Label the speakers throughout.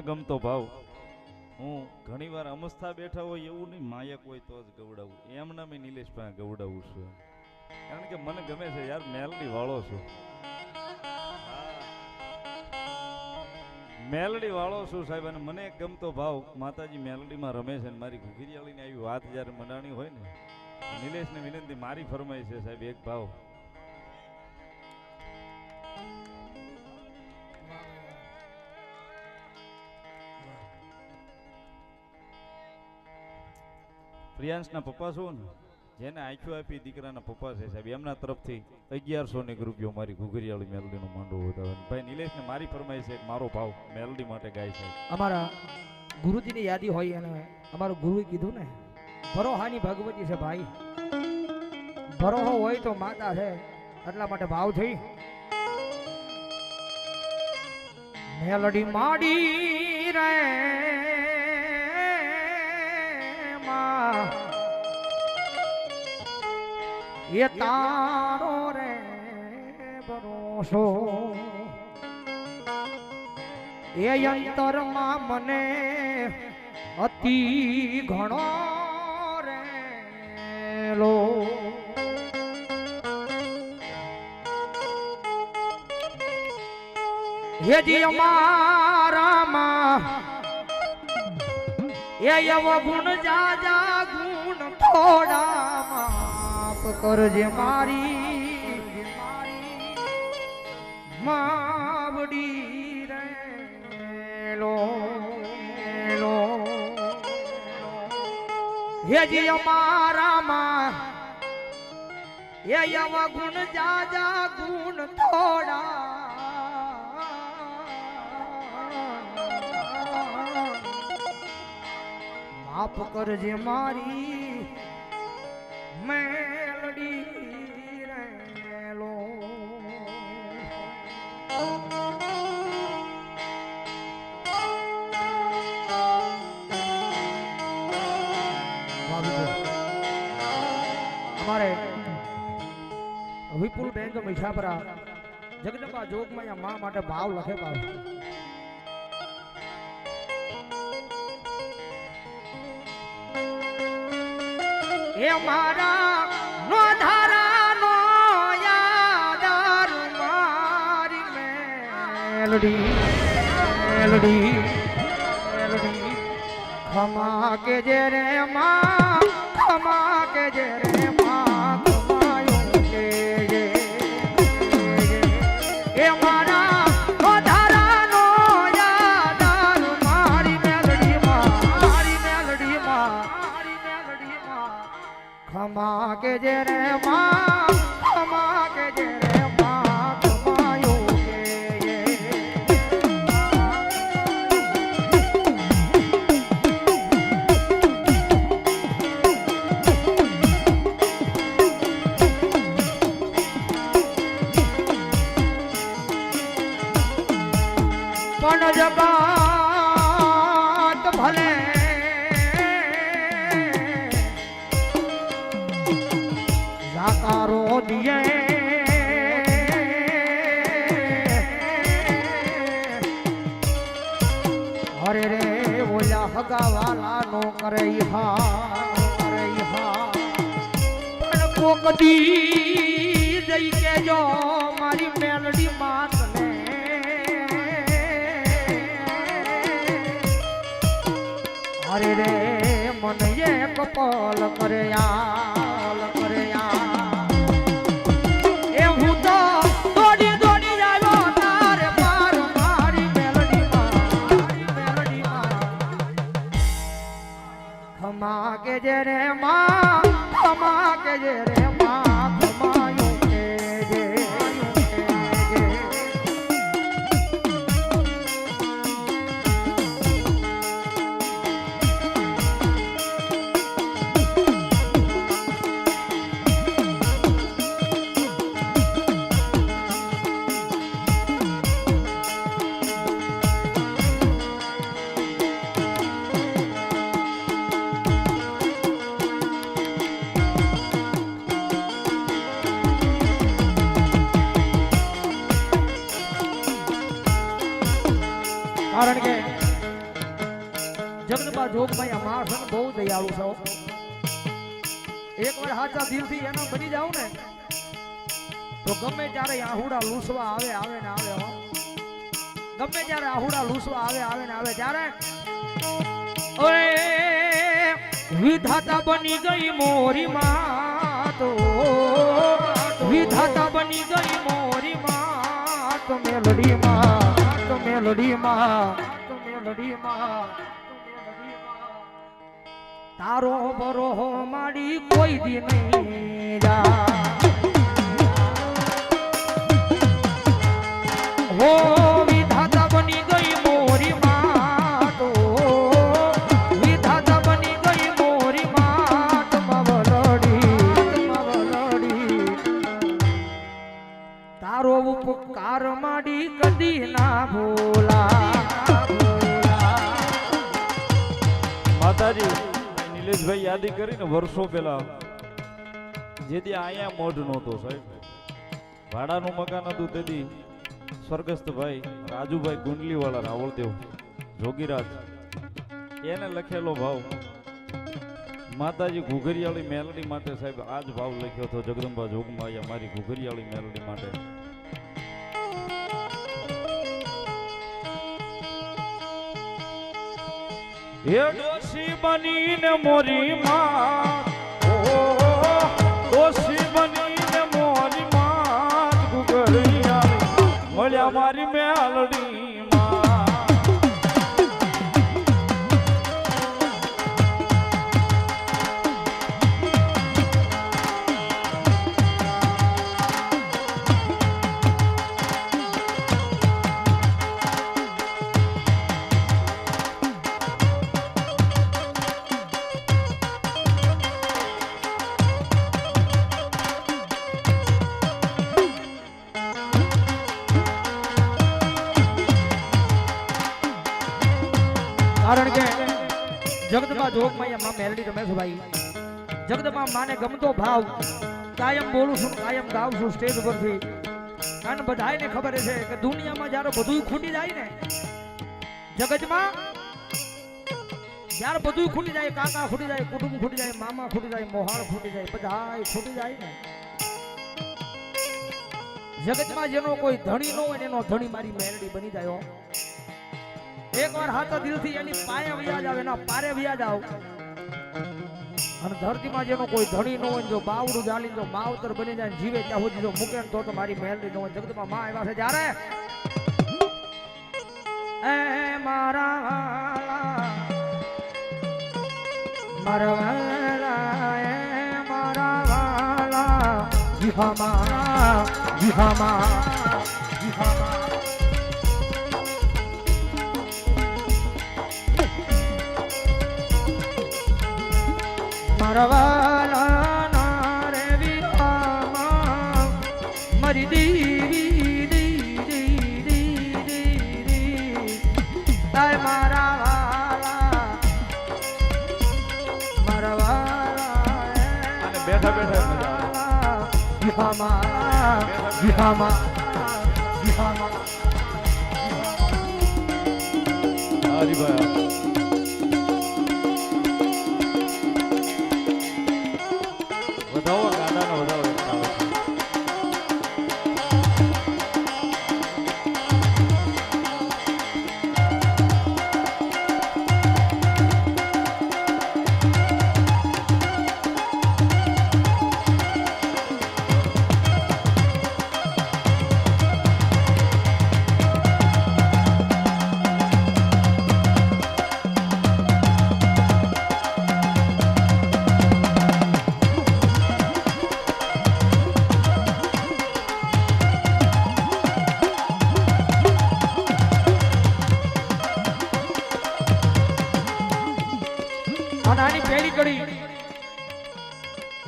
Speaker 1: ગમતો ભાવ હું ઘણીવાર અમસ્થા બેઠા હોય એવું નહીં, માયક હોય તો જ ગવડાવું, એમના મેં નિલેશ પાસે ગવડાવું છું, કારણ કે મને ગમે છે યાર, મેલડી વાળો છું, મેલડી વાળો છું સાહેબ. અને મને એક ગમતો ભાવ માતાજી મેલડીમાં રમે છે, મારી ઘુઘરીયાળીની આવી વાત જ્યારે મનાણી હોય ને, નિલેશને વિનંતી મારી ફરમાઈ છે સાહેબ એક ભાવ. પ્રિયાંશના પપ્પા છો ને, જેને આંખો આપી દીકરાના પપ્પા છે સાહેબ, એમના તરફથી 1100 રૂપિયો મારી ઘુઘરીયાળી મેલડીનો માંડવો વધાવે. ભાઈ નિલેશને મારી ફરમાઈ છે, મારો ભાવ મેલડી માટે ગાય છે.
Speaker 2: અમારા ગુરુજીની યાદી હોય અને અમારું ગુરુએ કીધું ને, ભરોહાની ભગવતી છે ભાઈ, ભરોહો હોય તો માતા છે, એટલા માટે ભાવ થઈ. મેલડી માડી રે એ તારો રે ભરોસો, એ અંતરમાં મને અતિ ઘણો રેલો. હેજી અમારામાં એ અવગુણ જાજા ગુણ થોડામાં કરજે મારી માવડી રેલો. હેજી અમારામાં એ અવગુણ જાજા ગુણ થોડા માફ કરજે મારી મેલડી રેલો. અમારે વિપુલ બેંક મીઠાપરા જગદંબા જોગમાં મા માટે ભાવ લખે ભાવ. એ મારા નો ધારા નો યાદાર મારી મેલડી મેલડી મેલડી ખમા કે જે રે માં, ખમા કે જે રે માં, ખમાયો કે જે એ મારા નો ધારા નો યાદાર મારી મેલડી માં, મારી મેલડી માં, મારી મેલડી માં ખમા કે જે રે માં, ખમા કે જે રે માં, ખમાયો કે પણ જગત ભલે જાકારો દિયે અરે રે ઓલા હગાવાલા નો કરે હા પણ કોક દી જઈ કે જો મારી મેલડી માત ને અરે રે મને એક પલ કરે યાલ કરે યાર એ હું તો દોડી દોડી આવ્યો તારે પાર મારી મેલડી માં ખમા કે જે રે માં, ખમા કે જે રે માં, ખમાયો કે જે જગદંબા જોગમાયા માં છે ને બહુ દયાળુ છો. એકવાર સાચા દિલથી એનો બની જાવ ને તો ગમે ત્યારે આહુડા લૂસવા આવે ને આવે હો. ગમે ત્યારે આહુડા લૂસવા આવે ને આવે ત્યારે ઓય વિધાતા બની ગઈ મોરી માં તો વિધાતા બની ગઈ મોરી માં તો મેલડી માં તારો બરોહો માડી કોઈ દી નહીં જા હો વિધાતા બની ગઈ મોરી માં તો વિધાતા બની ગઈ મોરી માં મવલડી તારો ઉપકાર માડી કદી ના ભૂલા.
Speaker 1: માતાજી નિલેશભાઈ યાદી કરીને વર્ષો પહેલા જેથી અહીંયા મોઢ નહોતો સાહેબ, ભાડાનું મકાન હતું તેથી સ્વર્ગસ્થ ભાઈ રાજુભાઈ ગુંડલીવાળા રાવળદેવ જોગીરાજ એને લખેલો ભાવ માતાજી ઘુઘરિયાળી મેલડી માટે સાહેબ આ જ ભાવ લખ્યો હતો. જગદંબા જોગમાયા મારી ઘુઘરિયાળી મેલડી માટે. હે ડોશી બનીને મોરી માં, ઓ ડોશી બનીને મોરી માં ઘુઘરિયાળી મળ્યા મારી મેલડી માં.
Speaker 2: કારણ કે જગદંબા જોગમાયા માં મેલડી રમેશભાઈ જગદંબા માને ગમતો ભાવ કાયમ બોલું છું, કાયમ ગાઉં છું સ્ટેજ પરથી. અને બધાને ખબર છે કે દુનિયામાં જ્યારે બધું ખૂટી જાય ને, જગતમાં જ્યારે બધું ખૂટી જાય, કાકા ખૂટી જાય, કુટુંબ ખૂટી જાય, મામા ખૂટી જાય, મોહાળ ખૂટી જાય, બધા ખૂટી જાય ને, જગતમાં જેનો કોઈ ધણી ન હોય ને એનો ધણી મારી મેલડી બની જાય. એક વાર હાથા દિલથી એની પાયે વ્યાજ આવે, એના પારે વ્યાજ આવ. અને ધરતીમાં જેનો કોઈ ધણી ન હોય, જો બાવડું જાલી જો માવતર બની જાય, જીવે ત્યાં સુધી જો મૂકે તો મારી મેલડી ન હોય. જગતમાં માં આવ્યા છે જ્યારે એ મારા વાલા એ મારા વાલા વિહામા મારવાલા ના રે વિહામા મારી દીવી તાય મારા વાલા
Speaker 1: અને બેઠા બેઠા
Speaker 2: વિહામા
Speaker 1: હરિભાઈ વધાવો ગાડાનો વધાવો.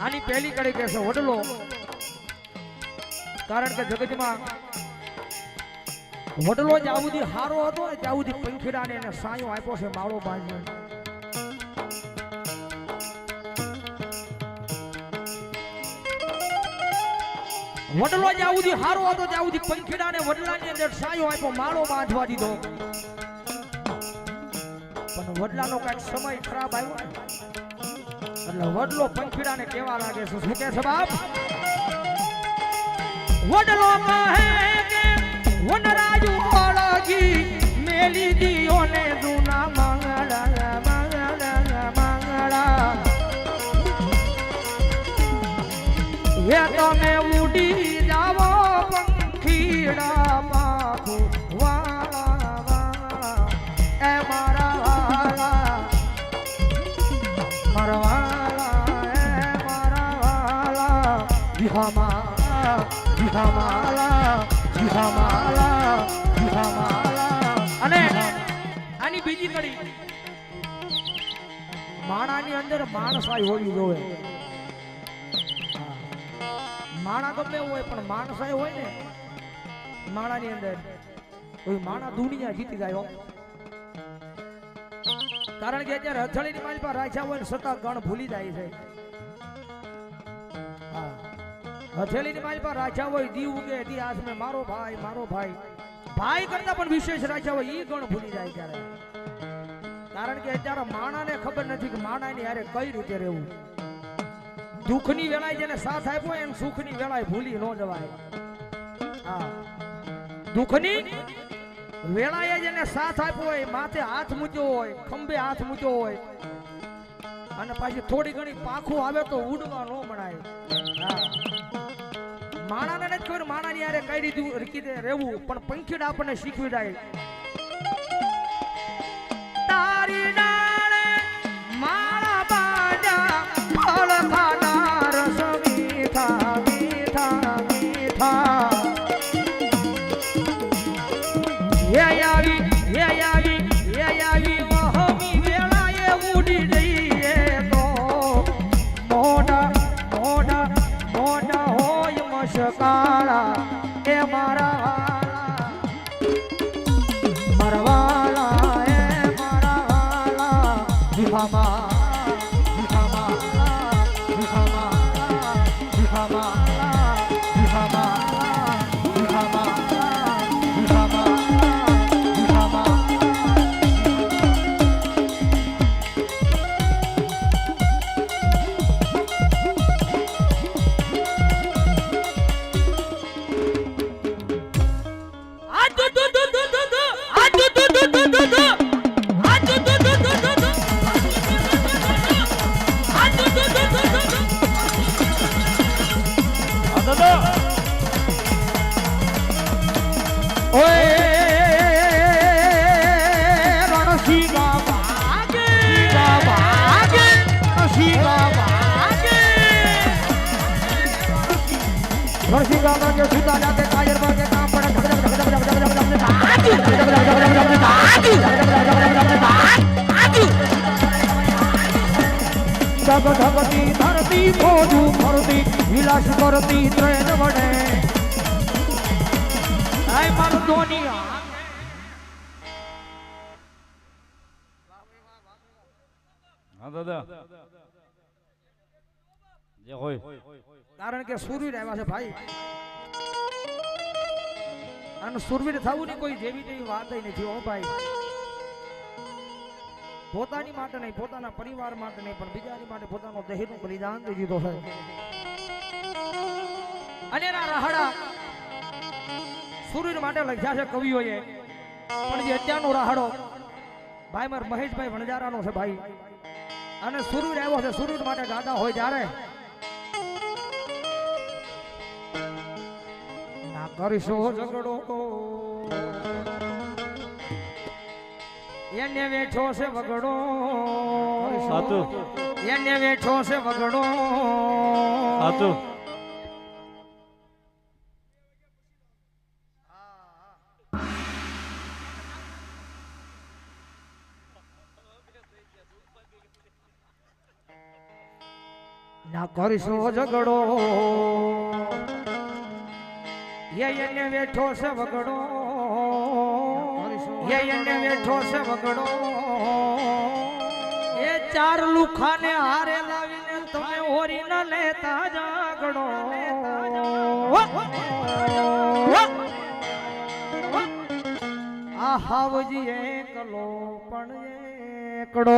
Speaker 1: આની પહેલી કડી કે છે વડલો. કારણ કે જગતમાં વડલો જ્યાં સુધી હારો હતો ને ત્યાં સુધી પંખીડાને એને સાયો આપ્યો છે માળો બાંધ્યો. વડલો જ્યાં સુધી હારો હતો ત્યાં સુધી પંખીડાને વડલાની અંદર સાયો આપ્યો, માળો બાંધવા દીધો.
Speaker 2: પણ વડલાનો કઈક સમય ખરાબ આવ્યો ને એટલે વડલો પંખીડાને કેવા લાગે છે શું કે છે બાપ વડલો કહે કે વનરાજુ ઓળગી મેલી દીઓ ને જૂના મંગળા મંગળા મંગળા એ તમે ઉડી જાવો પંખીડા પાખો વાળા વાળા એ મારા વાળા મારા વાળા એ મારા વાળા વિહામાલા વિહામાલા વિહામાલા વિહામાલા અને આની બીજી કડી માણાની અંદર માણસાઈ હોવી જોઈએ માણા ગમે હોય પણ માણસાઈ હોય ને માણાની અંદર કોઈ માણા દુનિયા જીતી જાય કારણ કે અત્યારે હથેળીની માલ પર રાખ્યા હોય ને છતાં ગણ ભૂલી જાય છે હથેળીની માલ પર રાખ્યા હોય દી ઉગે દી હાથમાં મારો ભાઈ ભાઈ કરતા પણ વિશેષ રાખ્યા હોય ઈ ગણ ભૂલી જાય ત્યારે કારણ કે અત્યારે માણાને ખબર નથી કે માણાની હારે કઈ રીતે રહેવું દુઃખની વેળાએ જેને સાથ આપ્યો એમ સુખની વેળાએ ભૂલી ન જવાય હા દુઃખની વેળાએ જેને સાથ આપ્યો હોય માથે હાથ મૂક્યો હોય ખંભે હાથ મૂક્યો હોય અને પાછી થોડી ઘણી પાખું આવે તો ઉડવા ન મણાય હા માણાને નથી ખબર માણાની યારે કઈ રીતે રહેવું પણ પંખીડા આપણને શીખવી જાય તારી ડાળે માળા બાંધ્યા ફળ ખાના રસ મીઠા મીઠા મીઠા એ આવી મહમી વેળાએ ઉડી જઈએ તો મોઢા મોઢા મોઢા હોય મશકાળા એ મારા વાલા એ મારા વાલા વિહામા વિહામા વિહામા વિહામા વિહામા વિહામા ધગતી ધરતી ફોજું ફરતી વિલાસ કરતી ટ્રેન વડે આય મારું દુનિયા
Speaker 1: હા દાદા જે હોય
Speaker 2: કારણ કે સુરવીર આવ્યા છે ભાઈ અને સુરવીર થવું ને કોઈ જેવી તેવી વાત નથી હો ભાઈ પોતાની માટે નહીં પોતાના પરિવાર માટે નહીં પણ બીજાની માટે પોતાનો દેહનું બલિદાન દઈ દીધો છે અને એના રાહડા સુરવીર માટે લખ્યા છે કવિઓએ પણ જે અત્યારનો રાહડો ભાઈ માર મહેશભાઈ વણજારાનો છે ભાઈ અને સુરવીર આવ્યો છે સુરવીર માટે ગાતા હોય ત્યારે ના કરીશો ઝઘડો એને વેઠો છે વગડો
Speaker 1: સાચું
Speaker 2: એને વેઠો છે વગડો
Speaker 1: સાચું
Speaker 2: ના કરીશો ઝઘડો એને વેઠો છે વગડો એને વેઠો છે વગડો એ ચાર લુખાને હારે લાવીને તમે ઓરી ન લેતા જાગડો આ હાવજી એકલો પણ કડો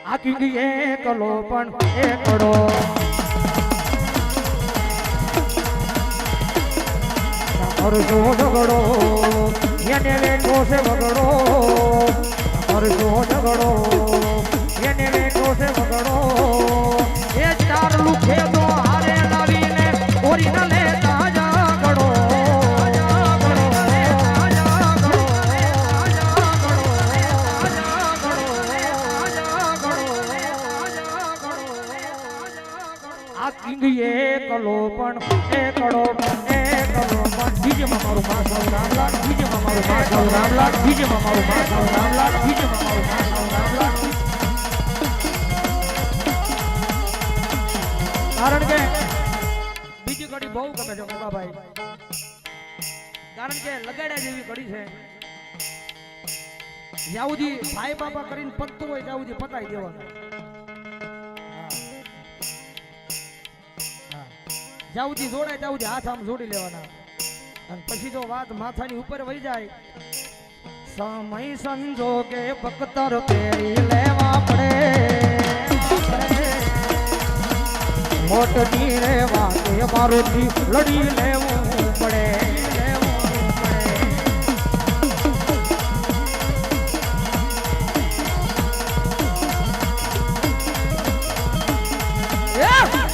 Speaker 2: આ કિંગ એકલો પણ એકડો અરસો ઝઘડો એને વેઠો છે વગડો અરસો ઝઘડો એને વેઠો છે વગડો એ ચાર લુખે તો હારે લાવીને ઓરીને લેતા ઝઘડો આ કિંગ એકલો પણ એકડો ડીજેમાં મારું માથાનું રામલાલ ડીજેમાં મારું માથાનું રામલાલ ડીજેમાં મારું માથાનું રામલાલ ડીજેમાં મારું માથાનું રામલાલ કારણ કે બીજી કડી બહુ ગમે છે મોગાભાઈ કારણ કે લગાડ્યા જેવી કડી છે જ્યાં સુધી ભાઈ બાપા કરીને પતતું હોય ત્યાં સુધી પતાઈ દેવાનું જ્યાં સુધી જોડાય ત્યાં સુધી હાથ આમ જોડી લેવાના અને પછી જો વાત માથાની ઉપર વહી જાય સમય સંજોગે બકતર પેરી લેવા પડે મોટની રે વાતે મારોથી લડી લેવું પડે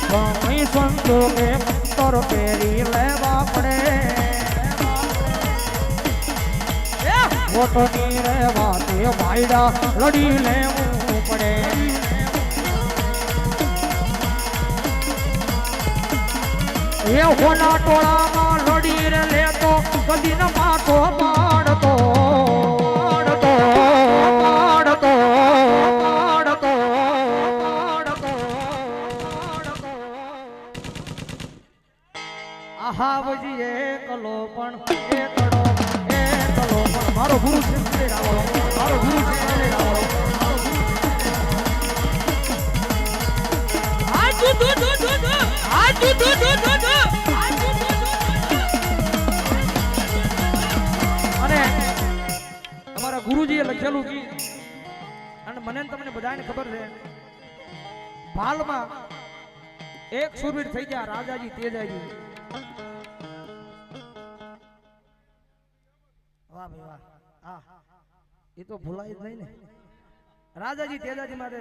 Speaker 2: સમય સંજોગે બકતર પેરી લેવા પડે મોટની રે વાતે ભાઈડા લડી લેવું પડે એ હોના ટોળામાં લડી રે લેતો કદી ન માથો પાડતો પાડતો પાડતો પાડતો પાડતો આહા વજી એકલો પણ એકડો મારો ગુરુ છે મારો ગુરુ છે અને અમારા ગુરુજીએ લખેલું કે અને મને તમને બધાને ખબર છે ભાલમાં એક સુરવીર થઈ ગયા રાજાજી તેજાજી વાહ ભાઈ વાહ એ તો ભૂલાય જ નહીં ને રાજાજી તેજાજી માટે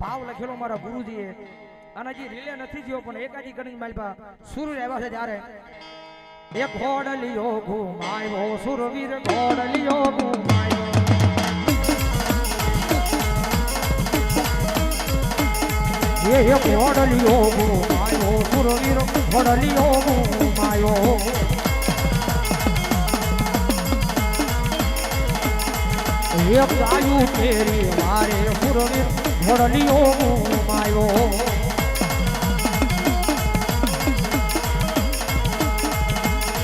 Speaker 2: ભાવ લખેલો મારા ગુરુજીએ અને હજી રીલે નથી થયો પણ એકાદી કરીને મારી પા સુર આવ્યા છે ત્યારે એક ઘોડલિયો ઘુમાયો સુરવીર ઘોડલિયો ઘુમાયો એ ઘોડલિયો ઘુમાયો સુરવીર ઘોડલિયો ઘુમાયો એક ગાયું ફેરી મારે સુરવીર ઘોડલિયો ઘુમાયો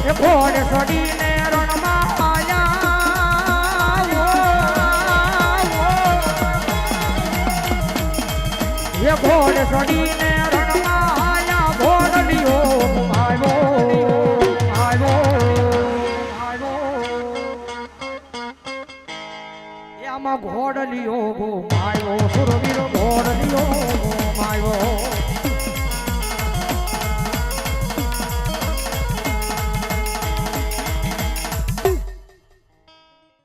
Speaker 2: એ ઘોડે સડીને રણમાં આયા એ ઘોડે સડીને રણમાં આયા ઘોડલિયો ઘુમાયો ઘોડલિયો ઘુમાયો સુરવીર ઘોડલિયો ઘુમાયો